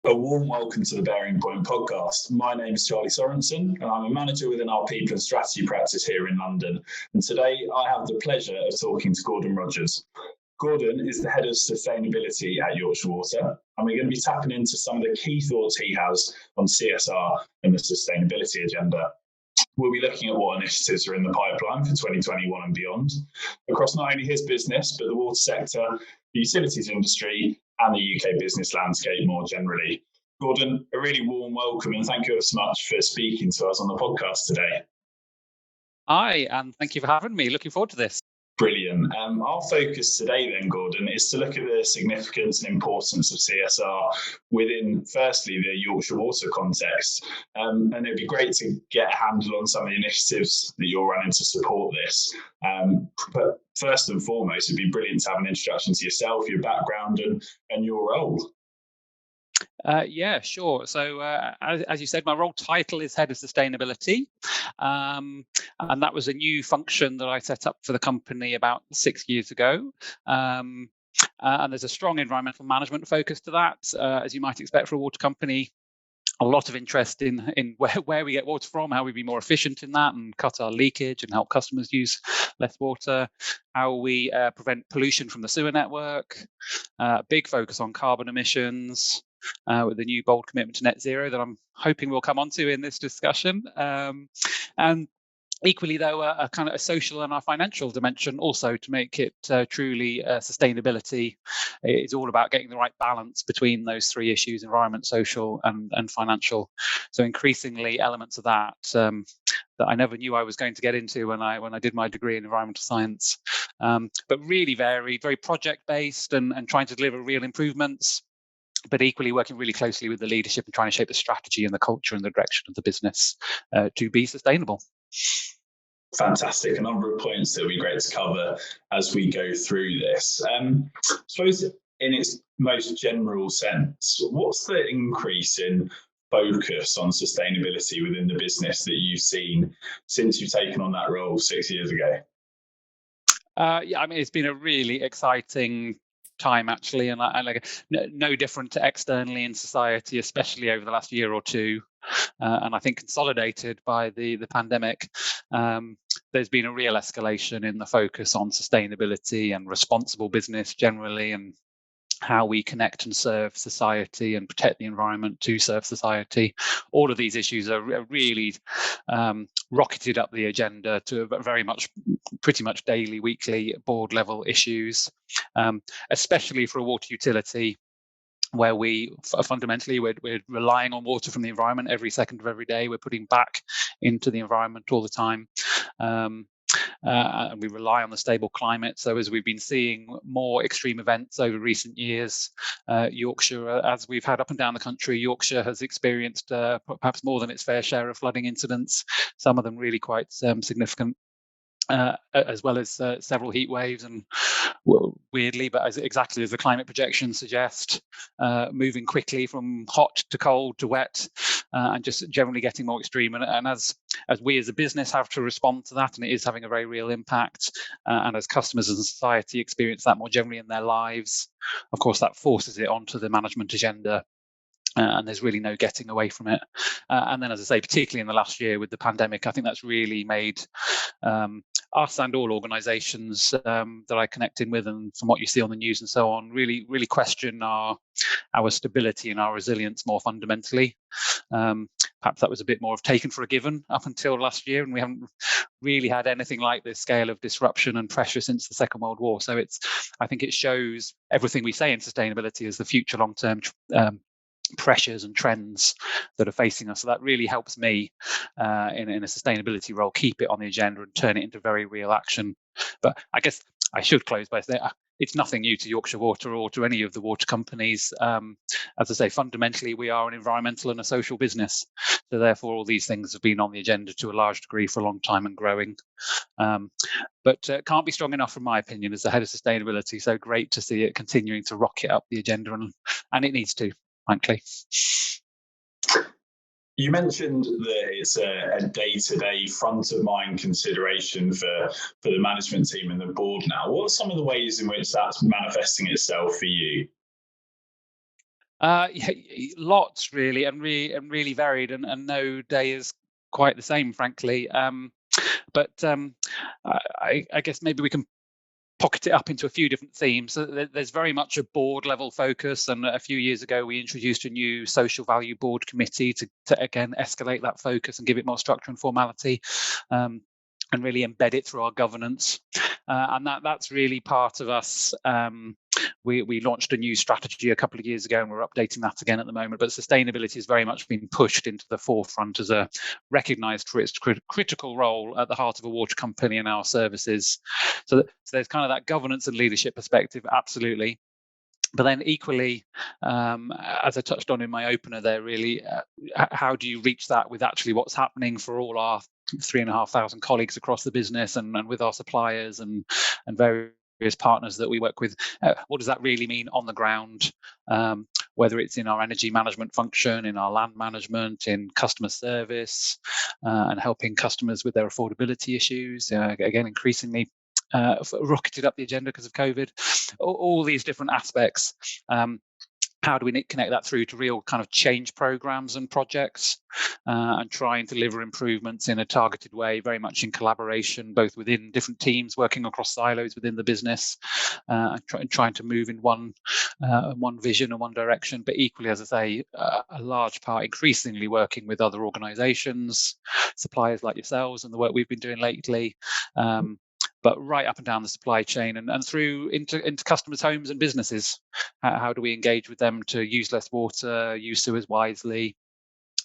A warm welcome to the BearingPoint podcast. My name is Charlie Sorensen and I'm a manager within our people and strategy practice here in London. And today I have the pleasure of talking to Gordon Rogers. Gordon is the head of sustainability at Yorkshire Water, and we're going to be tapping into some of the key thoughts he has on CSR and the sustainability agenda. We'll be looking at what initiatives are in the pipeline for 2021 and beyond, across not only his business, but the water sector, the utilities industry, and the UK business landscape more generally. Gordon, a really warm welcome and thank you ever so much for speaking to us on the podcast today. Hi, and thank you for having me. Looking forward to this. Brilliant. Our focus today then, Gordon, is to look at the significance and importance of CSR within, firstly, the Yorkshire Water context. And it'd be great to get a handle on some of the initiatives that you're running to support this. But first and foremost, it'd be brilliant to have an introduction to yourself, your background and your role. Yeah, sure. So as you said, my role title is Head of Sustainability. And that was a new function that I set up for the company about 6 years ago. And there's a strong environmental management focus to that, as you might expect for a water company. A lot of interest in where we get water from, how we be more efficient in that and cut our leakage and help customers use less water, how we prevent pollution from the sewer network, big focus on carbon emissions, with the new bold commitment to net zero that I'm hoping we'll come onto in this discussion. And equally, though, a kind of a social and a financial dimension also to make it truly sustainability. It's all about getting the right balance between those three issues: environment, social, and financial. So increasingly elements of that that I never knew I was going to get into when I did my degree in environmental science, but really varied, very project based, and trying to deliver real improvements, but equally working really closely with the leadership and trying to shape the strategy and the culture and the direction of the business to be sustainable. Fantastic. A number of points that would be great to cover as we go through this. I suppose in its most general sense, what's the increase in focus on sustainability within the business that you've seen since you've taken on that role 6 years ago? Yeah, I mean, it's been a really exciting time actually, and no different to externally in society, especially over the last year or two, and I think consolidated by the pandemic. There's been a real escalation in the focus on sustainability and responsible business generally, and how we connect and serve society and protect the environment to serve society. All of these issues are really rocketed up the agenda to pretty much daily, weekly board level issues, especially for a water utility where we fundamentally we're relying on water from the environment every second of every day. We're putting back into the environment all the time. And we rely on the stable climate. So as we've been seeing more extreme events over recent years, Yorkshire, as we've had up and down the country, Yorkshire has experienced perhaps more than its fair share of flooding incidents, some of them really quite significant. As well as several heat waves, and weirdly, but exactly as the climate projections suggest, moving quickly from hot to cold to wet, and just generally getting more extreme. And as we as a business have to respond to that, and it is having a very real impact, and as customers and society experience that more generally in their lives, of course, that forces it onto the management agenda. And there's really no getting away from it. And then, as I say, particularly in the last year with the pandemic, I think that's really made us and all organisations that I connect in with, and from what you see on the news and so on, really question our stability and our resilience more fundamentally. Perhaps that was a bit more of taken for a given up until last year, and we haven't really had anything like this scale of disruption and pressure since the Second World War. So I think it shows everything we say in sustainability as the future long-term pressures and trends that are facing us. So that really helps me in a sustainability role keep it on the agenda and turn it into very real action. But I guess I should close by saying it's nothing new to Yorkshire Water or to any of the water companies. As I say, fundamentally we are an environmental and a social business, so therefore all these things have been on the agenda to a large degree for a long time and growing, but can't be strong enough from my opinion as the head of sustainability. So great to see it continuing to rocket up the agenda, and it needs to, frankly. You mentioned that it's a day-to-day, front-of-mind consideration for the management team and the board now. What are some of the ways in which that's manifesting itself for you? Yeah, lots really, and really varied, and no day is quite the same, frankly. I guess maybe we can pocket it up into a few different themes. So there's very much a board level focus, and a few years ago we introduced a new social value board committee to again escalate that focus and give it more structure and formality. And really embed it through our governance, and that's really part of us. We launched a new strategy a couple of years ago, and we're updating that again at the moment. But sustainability has very much been pushed into the forefront as a recognised for its critical role at the heart of a water company and our services. So there's kind of that governance and leadership perspective, absolutely. But then equally, as I touched on in my opener there, really, how do you reach that with actually what's happening for all our 3,500 colleagues across the business and with our suppliers and various partners that we work with? What does that really mean on the ground? Whether it's in our energy management function, in our land management, in customer service, and helping customers with their affordability issues. Again, increasingly rocketed up the agenda because of COVID. All these different aspects. How do we connect that through to real kind of change programs and projects, and try and deliver improvements in a targeted way, very much in collaboration, both within different teams working across silos within the business, and trying to move in one vision and one direction. But equally, as I say, a large part increasingly working with other organisations, suppliers like yourselves, and the work we've been doing lately. But right up and down the supply chain and through into customers' homes and businesses. How do we engage with them to use less water, use sewers wisely?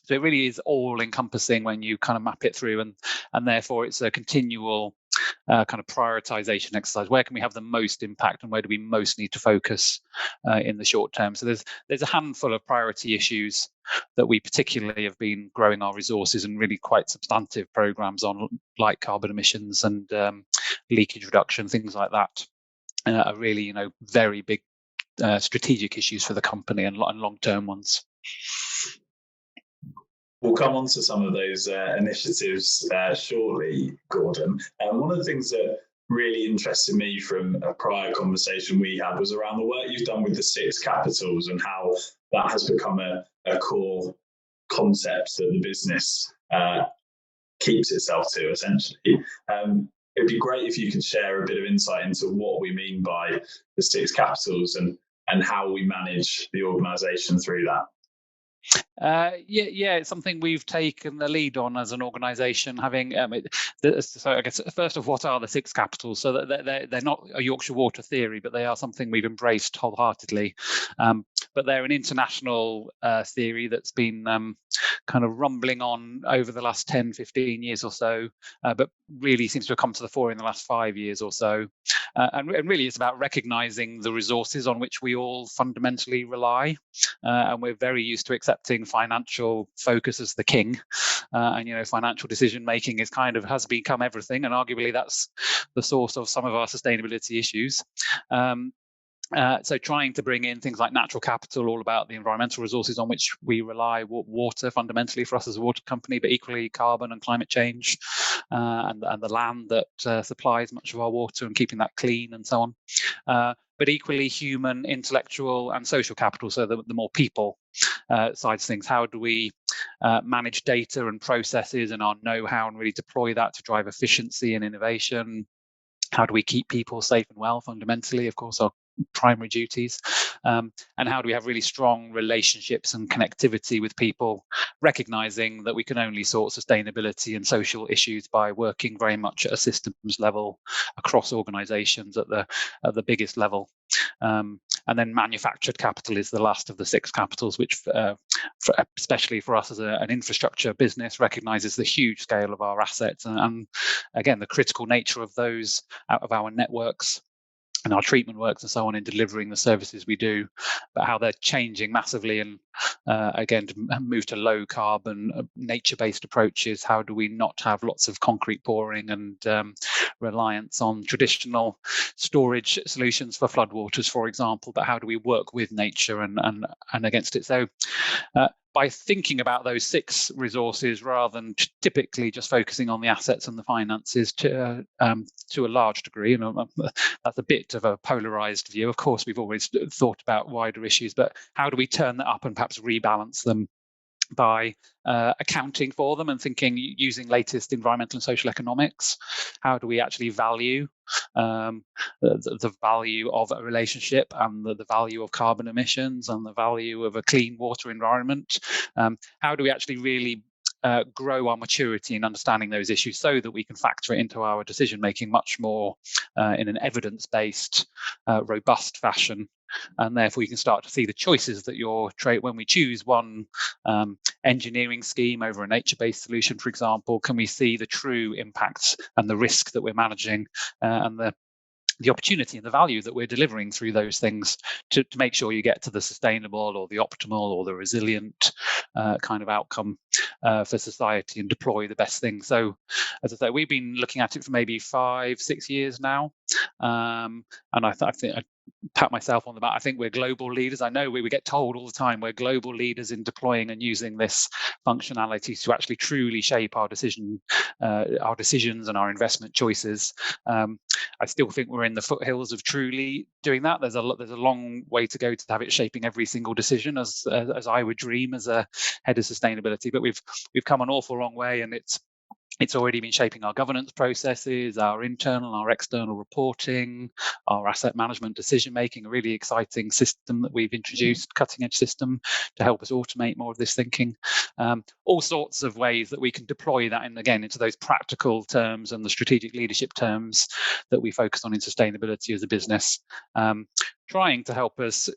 So it really is all encompassing when you kind of map it through, and therefore it's a continual kind of prioritization exercise. Where can we have the most impact, and where do we most need to focus in the short term? So there's a handful of priority issues that we particularly have been growing our resources and really quite substantive programs on, like carbon emissions and leakage reduction, things like that. Are really, very big strategic issues for the company and long-term ones. We'll come on to some of those initiatives shortly, Gordon. One of the things that really interested me from a prior conversation we had was around the work you've done with the 6 capitals and how that has become a core concept that the business keeps itself to, essentially. It'd be great if you could share a bit of insight into what we mean by the 6 capitals and how we manage the organisation through that. It's something we've taken the lead on as an organisation. Having so I guess first of, what are the 6 capitals? So they're not a Yorkshire Water theory, but they are something we've embraced wholeheartedly. But they're an international theory that's been kind of rumbling on over the last 10, 15 years or so, but really seems to have come to the fore in the last 5 years or so. And really it's about recognising the resources on which we all fundamentally rely. And we're very used to accepting financial focus as the king, and financial decision making has become everything, and arguably that's the source of some of our sustainability issues. So trying to bring in things like natural capital, all about the environmental resources on which we rely, water fundamentally for us as a water company, but equally carbon and climate change, and the land that supplies much of our water, and keeping that clean and so on. But equally human, intellectual and social capital, so the more people sides of things. How do we manage data and processes and our know-how and really deploy that to drive efficiency and innovation? How do we keep people safe and well, fundamentally, of course, our primary duties, and how do we have really strong relationships and connectivity with people, recognizing that we can only sort sustainability and social issues by working very much at a systems level across organizations at the biggest level. And then manufactured capital is the last of the 6 capitals, which especially for us as an infrastructure business, recognizes the huge scale of our assets and again the critical nature of those out of our networks and our treatment works and so on in delivering the services we do, but how they're changing massively, and again to move to low carbon nature-based approaches. How do we not have lots of concrete pouring and reliance on traditional storage solutions for floodwaters, for example, but how do we work with nature and against it? So by thinking about those 6 resources rather than typically just focusing on the assets and the finances to a large degree, and that's a bit of a polarized view. Of course, we've always thought about wider issues, but how do we turn that up and perhaps rebalance them by accounting for them and thinking using latest environmental and social economics? How do we actually value the value of a relationship and the value of carbon emissions and the value of a clean water environment? How do we actually really grow our maturity in understanding those issues so that we can factor it into our decision making much more in an evidence-based, robust fashion? And therefore, you can start to see the choices that when we choose one engineering scheme over a nature-based solution, for example, can we see the true impacts and the risk that we're managing and the opportunity and the value that we're delivering through those things to make sure you get to the sustainable or the optimal or the resilient kind of outcome for society and deploy the best thing. So, as I say, we've been looking at it for maybe 5-6 years now. And I think I pat myself on the back. I think we're global leaders. I know we get told all the time we're global leaders in deploying and using this functionality to actually truly shape our decisions and our investment choices. I still think we're in the foothills of truly doing that. There's a long way to go to have it shaping every single decision, as I would dream as a head of sustainability. But we've come an awful long way, and it's already been shaping our governance processes, our internal and our external reporting, our asset management decision making. A really exciting system that we've introduced, cutting edge system to help us automate more of this thinking. All sorts of ways that we can deploy that into those practical terms and the strategic leadership terms that we focus on in sustainability as a business, trying to help us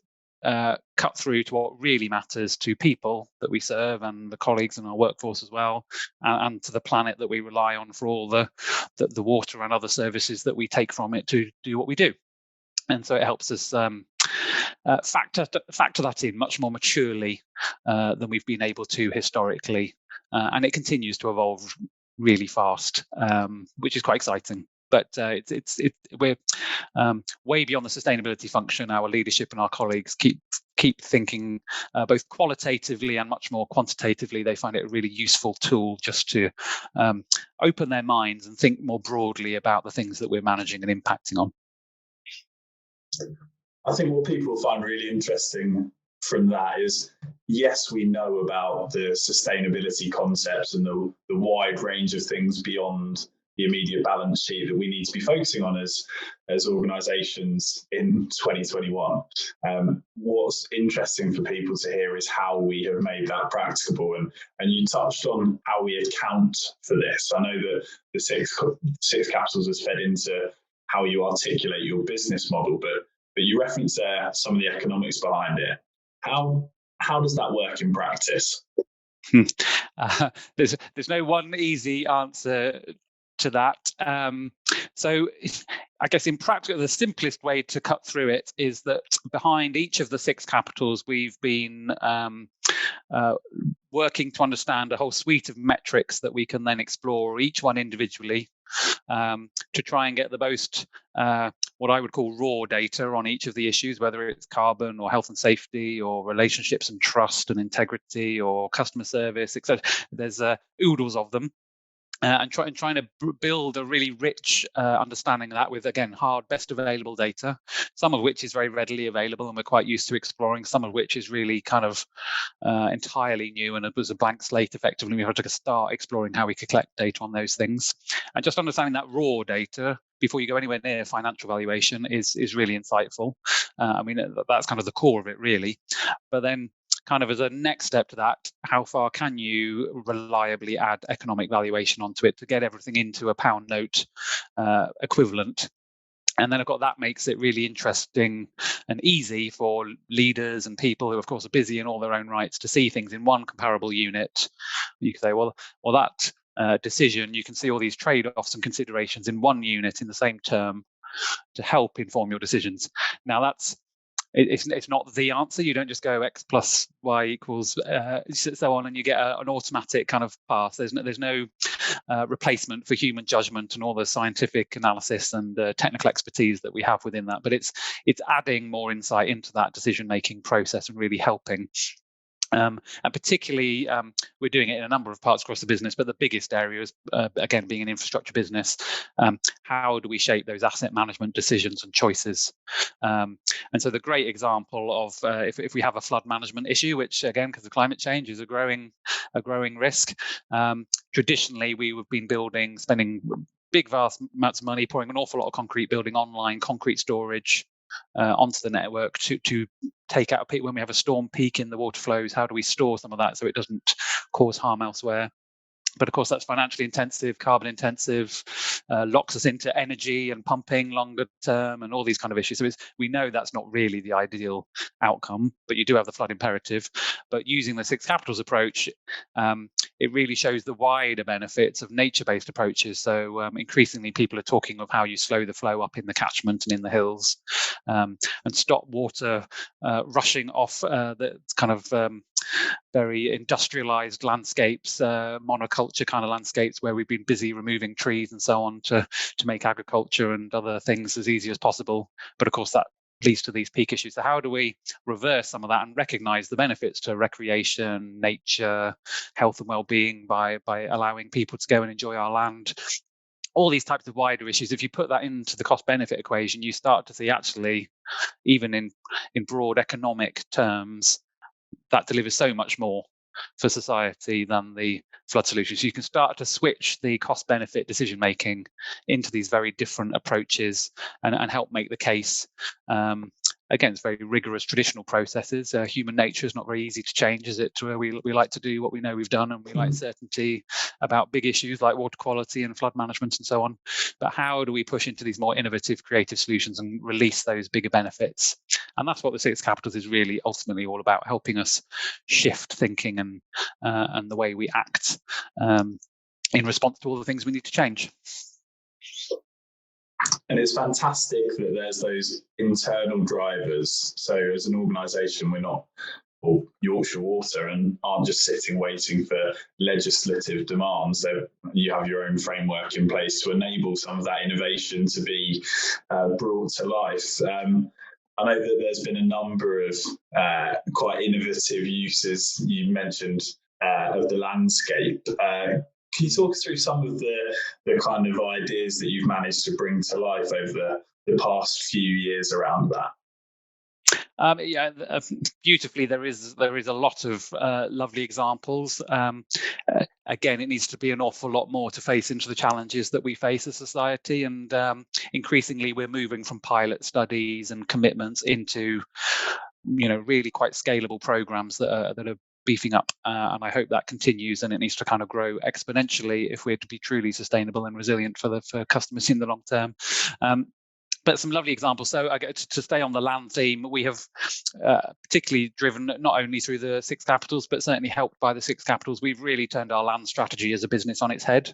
cut through to what really matters to people that we serve and the colleagues in our workforce as well, and to the planet that we rely on for all the water and other services that we take from it to do what we do. And so it helps us factor that in much more maturely than we've been able to historically, and it continues to evolve really fast, which is quite exciting. But we're way beyond the sustainability function. Our leadership and our colleagues keep thinking both qualitatively and much more quantitatively. They find it a really useful tool just to open their minds and think more broadly about the things that we're managing and impacting on. I think what people find really interesting from that is, yes, we know about the sustainability concepts and the wide range of things beyond the immediate balance sheet that we need to be focusing on as organisations in 2021. What's interesting for people to hear is how we have made that practicable, and you touched on how we account for this. I know that the six capitals has fed into how you articulate your business model, but you referenced there some of the economics behind it. How does that work in practice? There's no one easy answer to that. So I guess in practice, the simplest way to cut through it is that behind each of the 6 capitals, we've been working to understand a whole suite of metrics that we can then explore, each one individually, to try and get the most what I would call raw data on each of the issues, whether it's carbon or health and safety or relationships and trust and integrity or customer service, etc. There's oodles of them. And trying to build a really rich understanding of that with, again, hard, best available data, some of which is very readily available and we're quite used to exploring, some of which is really kind of entirely new, and it was a blank slate effectively. We had to start exploring how we could collect data on those things. And just understanding that raw data before you go anywhere near financial valuation is really insightful. I mean, that's kind of the core of it, really. But then kind of as a next step to that, how far can you reliably add economic valuation onto it to get everything into a pound note equivalent? And then, of course, that makes it really interesting and easy for leaders and people who, of course, are busy in all their own rights to see things in one comparable unit. You can say, well, that decision, you can see all these trade-offs and considerations in one unit in the same term to help inform your decisions. Now, it's not the answer. You don't just go X plus Y equals so on, and you get an automatic kind of path. There's no replacement for human judgment and all the scientific analysis and technical expertise that we have within that. But it's adding more insight into that decision-making process and really helping And particularly, we're doing it in a number of parts across the business, but the biggest area is, again, being an infrastructure business, how do we shape those asset management decisions and choices? And so the great example of if we have a flood management issue, which again, because of climate change is a growing risk, traditionally we have been spending big, vast amounts of money, pouring an awful lot of concrete, building online concrete storage onto the network to take out when we have a storm peak in the water flows. How do we store some of that so it doesn't cause harm elsewhere? But of course, that's financially intensive, carbon intensive, locks us into energy and pumping longer term and all these kind of issues. So we know that's not really the ideal outcome, but you do have the flood imperative. But using the six capitals approach, it really shows the wider benefits of nature-based approaches. So increasingly people are talking of how you slow the flow up in the catchment and in the hills, and stop water rushing off the kind of very industrialized landscapes, monoculture kind of landscapes where we've been busy removing trees and so on to make agriculture and other things as easy as possible. But of course, that leads to these peak issues. So how do we reverse some of that and recognize the benefits to recreation, nature, health and well-being by allowing people to go and enjoy our land? All these types of wider issues, if you put that into the cost benefit equation, you start to see actually, even in broad economic terms, that delivers so much more for society than the flood solutions. You can start to switch the cost benefit decision making into these very different approaches and help make the case against very rigorous traditional processes. Human nature is not very easy to change, is it? We like to do what we know we've done, and we like certainty about big issues like water quality and flood management and so on. But how do we push into these more innovative, creative solutions and release those bigger benefits? And that's what the Six Capitals is really ultimately all about, helping us shift thinking and the way we act in response to all the things we need to change. And it's fantastic that there's those internal drivers. So as an organisation, we're not Yorkshire Water and aren't just sitting waiting for legislative demands. So you have your own framework in place to enable some of that innovation to be brought to life. I know that there's been a number of quite innovative uses you mentioned of the landscape. Can you talk us through some of the kind of ideas that you've managed to bring to life over the past few years around that? Beautifully, there is a lot of lovely examples. Again, it needs to be an awful lot more to face into the challenges that we face as society, and increasingly we're moving from pilot studies and commitments into, really quite scalable programs that are beefing up, and I hope that continues, and it needs to kind of grow exponentially if we're to be truly sustainable and resilient for customers in the long term. But some lovely examples. So to stay on the land theme, we have particularly driven, not only through the Six Capitals, but certainly helped by the Six Capitals, we've really turned our land strategy as a business on its head.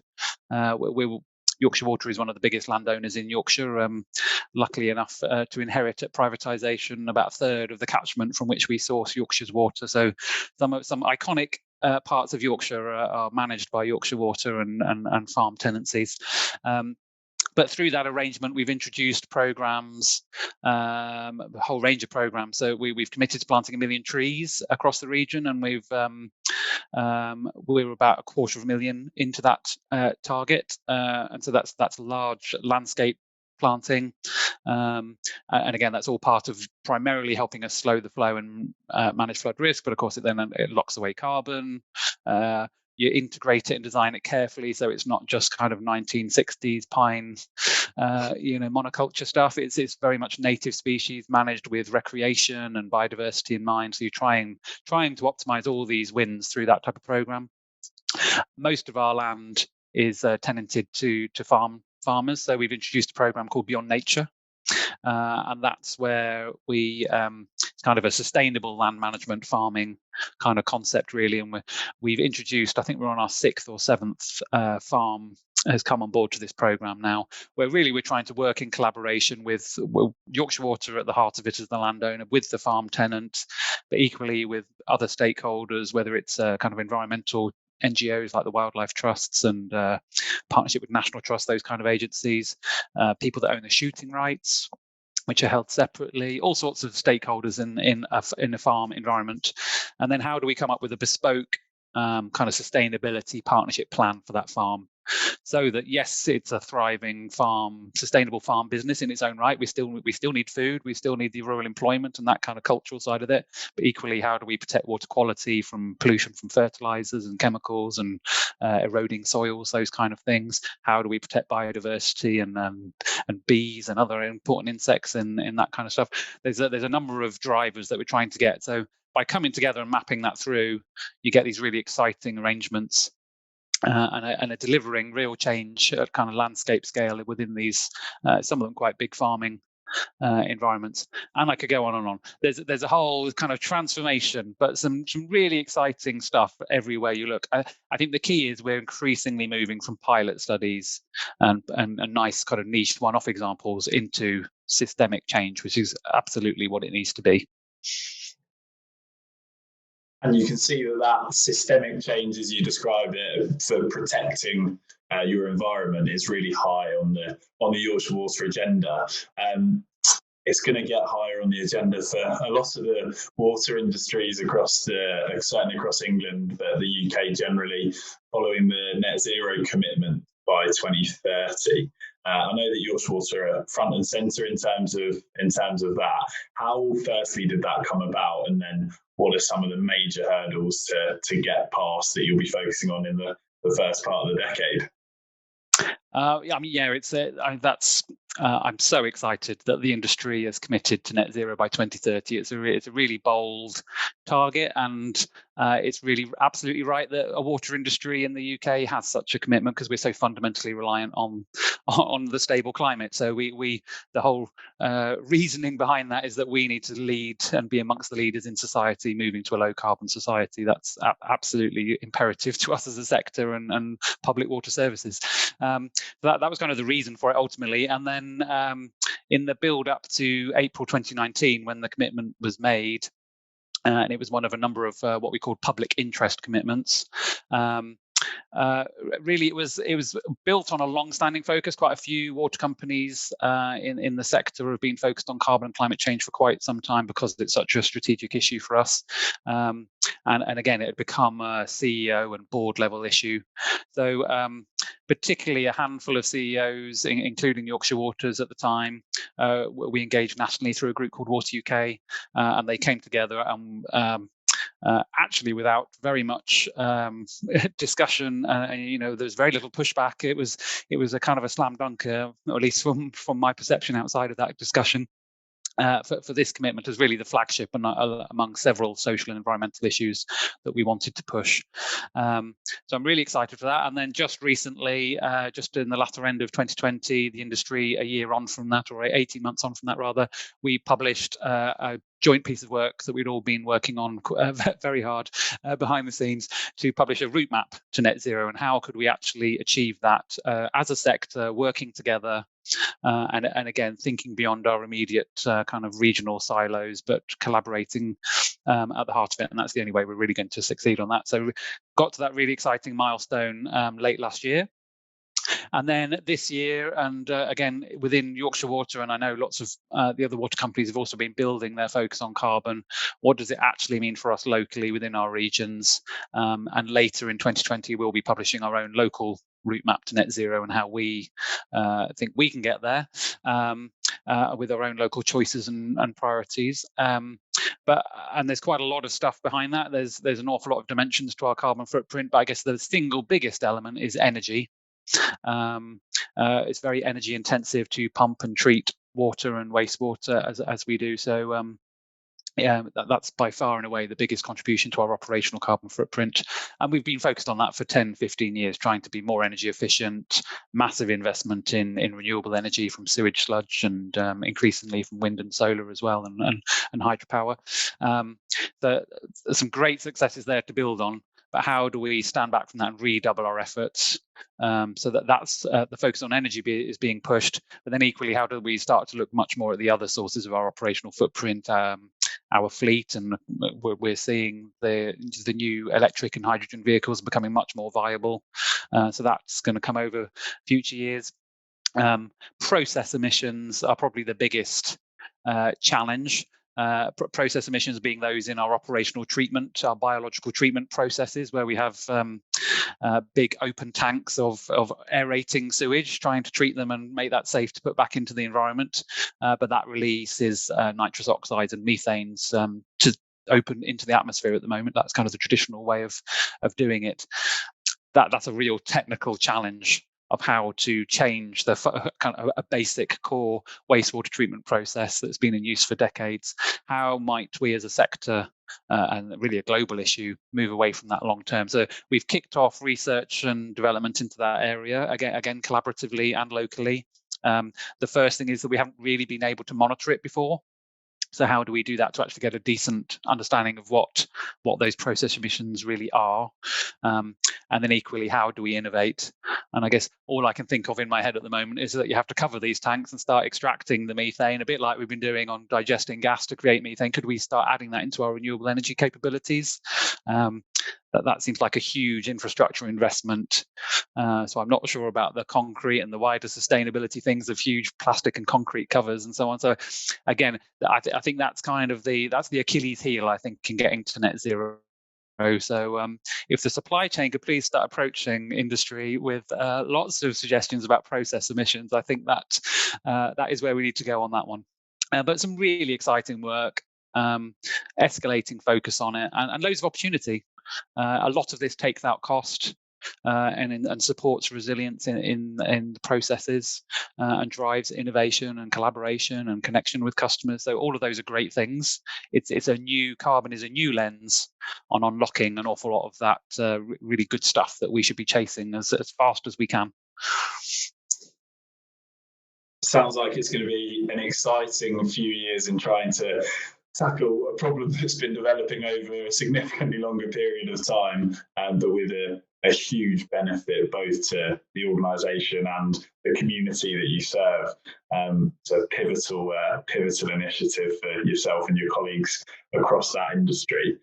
Yorkshire Water is one of the biggest landowners in Yorkshire, luckily enough to inherit at privatisation about a third of the catchment from which we source Yorkshire's water. So some iconic parts of Yorkshire are managed by Yorkshire Water and farm tenancies. But through that arrangement, we've introduced programs, a whole range of programs. So we've committed to planting 1 million trees across the region, and we're about 250,000 into that target. And so that's large landscape planting. And again, that's all part of primarily helping us slow the flow and manage flood risk. But of course, it locks away carbon. You integrate it and design it carefully, so it's not just kind of 1960s pine, monoculture stuff. It's very much native species managed with recreation and biodiversity in mind. So you're trying to optimize all these wins through that type of program. Most of our land is tenanted to farmers, so we've introduced a program called Beyond Nature. And that's where it's kind of a sustainable land management farming kind of concept, really. And we've introduced, I think we're on our 6th or 7th farm has come on board to this program now, where really we're trying to work in collaboration with Yorkshire Water at the heart of it as the landowner, with the farm tenant, but equally with other stakeholders, whether it's kind of environmental NGOs like the wildlife trusts and partnership with National Trust, those kind of agencies, people that own the shooting rights, which are held separately, all sorts of stakeholders in a farm environment. And then how do we come up with a bespoke kind of sustainability partnership plan for that farm? So that, yes, it's a thriving farm, sustainable farm business in its own right. We still need food, we still need the rural employment and that kind of cultural side of it. But equally, how do we protect water quality from pollution from fertilizers and chemicals and eroding soils, those kind of things? How do we protect biodiversity and bees and other important insects in that kind of stuff? There's a number of drivers that we're trying to get. So by coming together and mapping that through, you get these really exciting arrangements. And are delivering real change at kind of landscape scale within these, some of them quite big farming environments. And I could go on and on. There's a whole kind of transformation, but some really exciting stuff everywhere you look. I think the key is we're increasingly moving from pilot studies and nice kind of niche one-off examples into systemic change, which is absolutely what it needs to be. And you can see that systemic change, as you describe it, for protecting your environment is really high on the Yorkshire Water agenda. It's going to get higher on the agenda for a lot of the water industries certainly across England, but the UK generally, following the net zero commitment by 2030. I know that Yorkshire Water are front and centre in terms of that. How firstly did that come about, and then what are some of the major hurdles to get past that you'll be focusing on in the first part of the decade? I'm so excited that the industry is committed to net zero by 2030. It's a really bold target, and it's really absolutely right that a water industry in the UK has such a commitment because we're so fundamentally reliant on the stable climate. So the whole reasoning behind that is that we need to lead and be amongst the leaders in society moving to a low carbon society. That's absolutely imperative to us as a sector and public water services. That was kind of the reason for it ultimately. And then in the build up to April 2019, when the commitment was made, and it was one of a number of what we called public interest commitments. Really, it was built on a long-standing focus. Quite a few water companies in the sector have been focused on carbon and climate change for quite some time because it's such a strategic issue for us. And again, it had become a CEO and board level issue. So particularly a handful of CEOs, including Yorkshire Waters at the time, we engaged nationally through a group called Water UK, and they came together and actually without very much discussion. There's very little pushback. It was a kind of a slam dunk, or at least from my perception outside of that discussion. For this commitment as really the flagship and among several social and environmental issues that we wanted to push. So I'm really excited for that. And then just recently, just in the latter end of 2020, the industry, a year on from that, or 18 months on from that rather, we published a joint piece of work that we'd all been working on very hard behind the scenes to publish a route map to net zero, and how could we actually achieve that as a sector, working together. And again, thinking beyond our immediate kind of regional silos, but collaborating at the heart of it. And that's the only way we're really going to succeed on that. So we got to that really exciting milestone late last year. And then this year, and again, within Yorkshire Water, and I know lots of the other water companies have also been building their focus on carbon. What does it actually mean for us locally within our regions? And later in 2020, we'll be publishing our own local route map to net zero and how we think we can get there with our own local choices and priorities. And there's quite a lot of stuff behind that. There's an awful lot of dimensions to our carbon footprint, but I guess the single biggest element is energy. It's very energy intensive to pump and treat water and wastewater as we do. So that's by far and away the biggest contribution to our operational carbon footprint. And we've been focused on that for 10, 15 years, trying to be more energy efficient, massive investment in renewable energy from sewage sludge and increasingly from wind and solar as well, and hydropower. There's some great successes there to build on. But how do we stand back from that and redouble our efforts so that's the focus on energy is being pushed? But then equally, how do we start to look much more at the other sources of our operational footprint, our fleet, and we're seeing the new electric and hydrogen vehicles becoming much more viable. So that's going to come over future years. Process emissions are probably the biggest challenge. Process emissions being those in our operational treatment, our biological treatment processes, where we have big open tanks of aerating sewage, trying to treat them and make that safe to put back into the environment. But that releases nitrous oxides and methanes to open into the atmosphere at the moment. That's kind of the traditional way of doing it. That's a real technical challenge of how to change the kind of a basic core wastewater treatment process that's been in use for decades. How might we as a sector, and really a global issue, move away from that long term? So we've kicked off research and development into that area, again collaboratively and locally. The first thing is that we haven't really been able to monitor it before. So how do we do that to actually get a decent understanding of what those process emissions really are? And then equally, how do we innovate? And I guess all I can think of in my head at the moment is that you have to cover these tanks and start extracting the methane, a bit like we've been doing on digesting gas to create methane. Could we start adding that into our renewable energy capabilities? That seems like a huge infrastructure investment. So I'm not sure about the concrete and the wider sustainability things of huge plastic and concrete covers and so on. So again, I think that's kind of the Achilles heel, I think, in getting to net zero. So if the supply chain could please start approaching industry with lots of suggestions about process emissions, I think that is where we need to go on that one. But some really exciting work, escalating focus on it, and loads of opportunity. A lot of this takes out cost and supports resilience in the processes, and drives innovation and collaboration and connection with customers. So all of those are great things. Carbon is a new lens on unlocking an awful lot of that really good stuff that we should be chasing as fast as we can. Sounds like it's going to be an exciting few years in trying to tackle a problem that's been developing over a significantly longer period of time, but with a huge benefit both to the organisation and the community that you serve. So pivotal initiative for yourself and your colleagues across that industry.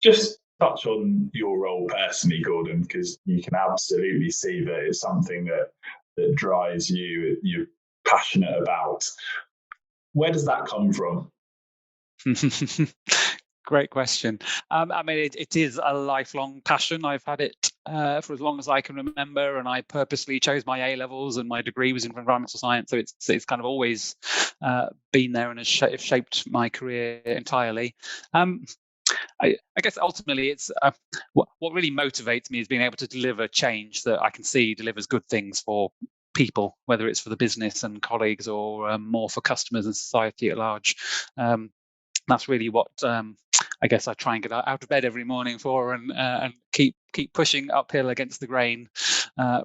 Just touch on your role personally, Gordon, because you can absolutely see that it's something that drives you, you're passionate about. Where does that come from? Great question. I mean, it is a lifelong passion. I've had it for as long as I can remember, and I purposely chose my A levels, and my degree was in environmental science. So it's kind of always been there and has shaped my career entirely. I guess ultimately it's what really motivates me is being able to deliver change that I can see delivers good things for people, whether it's for the business and colleagues or more for customers and society at large. That's really what I guess I try and get out of bed every morning for, and keep pushing uphill against the grain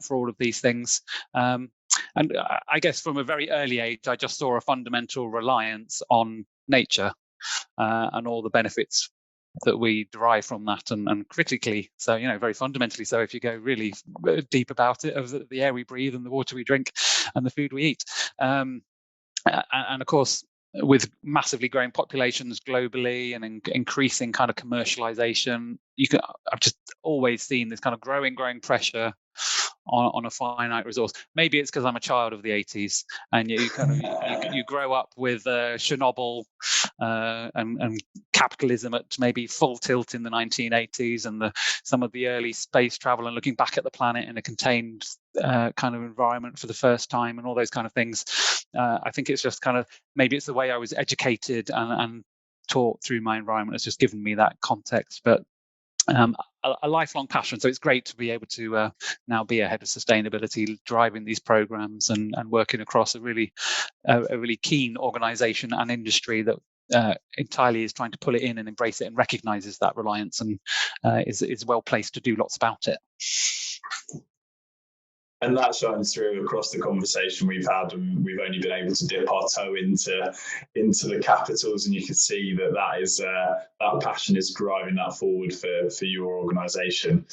for all of these things. And I guess from a very early age, I just saw a fundamental reliance on nature and all the benefits that we derive from that, and critically so, very fundamentally so, if you go really deep about it, of the air we breathe and the water we drink and the food we eat. And of course, with massively growing populations globally and increasing kind of commercialization, I've just always seen this kind of growing pressure on a finite resource. Maybe it's because I'm a child of the 80s, and you grow up with Chernobyl and capitalism at maybe full tilt in the 1980s, and some of the early space travel, and looking back at the planet in a contained kind of environment for the first time, and all those kind of things. I think it's just kind of, maybe it's the way I was educated and taught through my environment has just given me that context. But a lifelong passion. So it's great to be able to now be a head of sustainability, driving these programs and working across a really keen organisation and industry that entirely is trying to pull it in and embrace it and recognises that reliance, and is well placed to do lots about it. And that shines through across the conversation we've had, and we've only been able to dip our toe into the capitals, and you can see that passion is driving that forward for your organisation.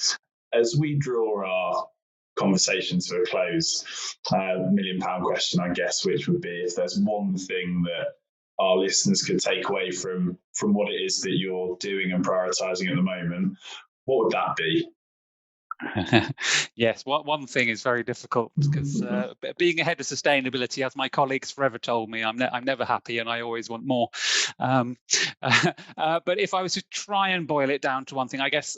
As we draw our conversation to a close, £1 million question, I guess, which would be, if there's one thing that our listeners could take away from what it is that you're doing and prioritising at the moment, what would that be? Yes, one thing is very difficult because being ahead of sustainability, as my colleagues forever told me, I'm never happy and I always want more. Um, but if I was to try and boil it down to one thing, I guess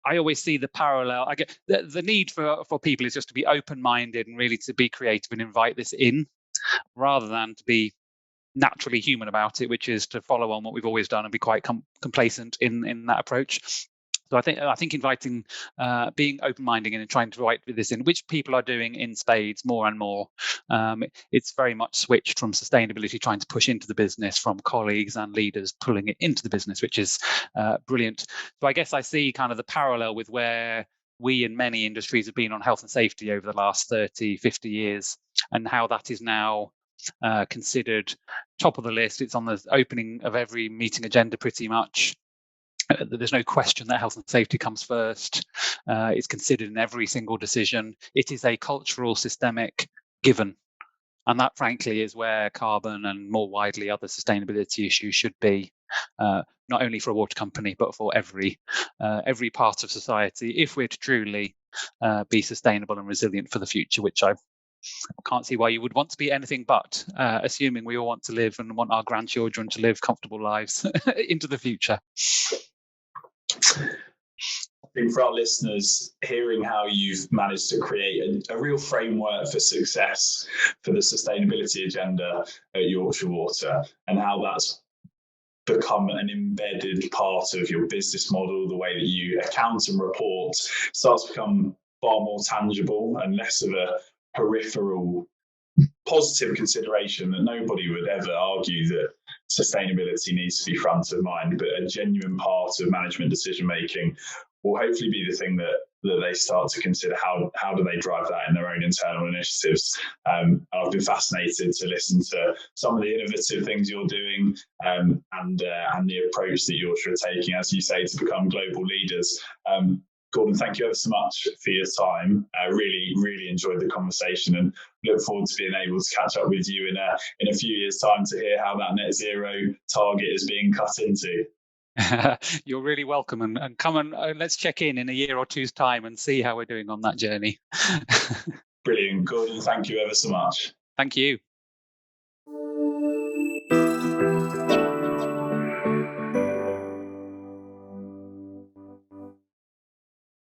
I always see the parallel. I get the need for people is just to be open-minded and really to be creative and invite this in, rather than to be naturally human about it, which is to follow on what we've always done and be quite complacent in that approach. So I think inviting, being open-minded and trying to invite this in, which people are doing in spades more and more. It's very much switched from sustainability trying to push into the business, from colleagues and leaders pulling it into the business, which is brilliant. So I guess I see kind of the parallel with where we in many industries have been on health and safety over the last 30, 50 years, and how that is now considered top of the list. It's on the opening of every meeting agenda pretty much. There's no question that health and safety comes first. It's considered in every single decision. It is a cultural, systemic given. And that, frankly, is where carbon and more widely other sustainability issues should be, not only for a water company, but for every part of society, if we're to truly be sustainable and resilient for the future, which I can't see why you would want to be anything but, assuming we all want to live and want our grandchildren to live comfortable lives into the future. I think for our listeners, hearing how you've managed to create a real framework for success for the sustainability agenda at Yorkshire Water, and how that's become an embedded part of your business model, the way that you account and report starts to become far more tangible and less of a peripheral positive consideration, that nobody would ever argue that sustainability needs to be front of mind, but a genuine part of management decision making will hopefully be the thing that they start to consider how do they drive that in their own internal initiatives. I've been fascinated to listen to some of the innovative things you're doing, and the approach that Yorkshire are taking, as you say, to become global leaders. Gordon, thank you ever so much for your time. I really enjoyed the conversation and look forward to being able to catch up with you in a few years' time to hear how that net zero target is being cut into. You're really welcome, and come and let's check in a year or two's time and see how we're doing on that journey. Brilliant. Gordon, thank you ever so much. Thank you.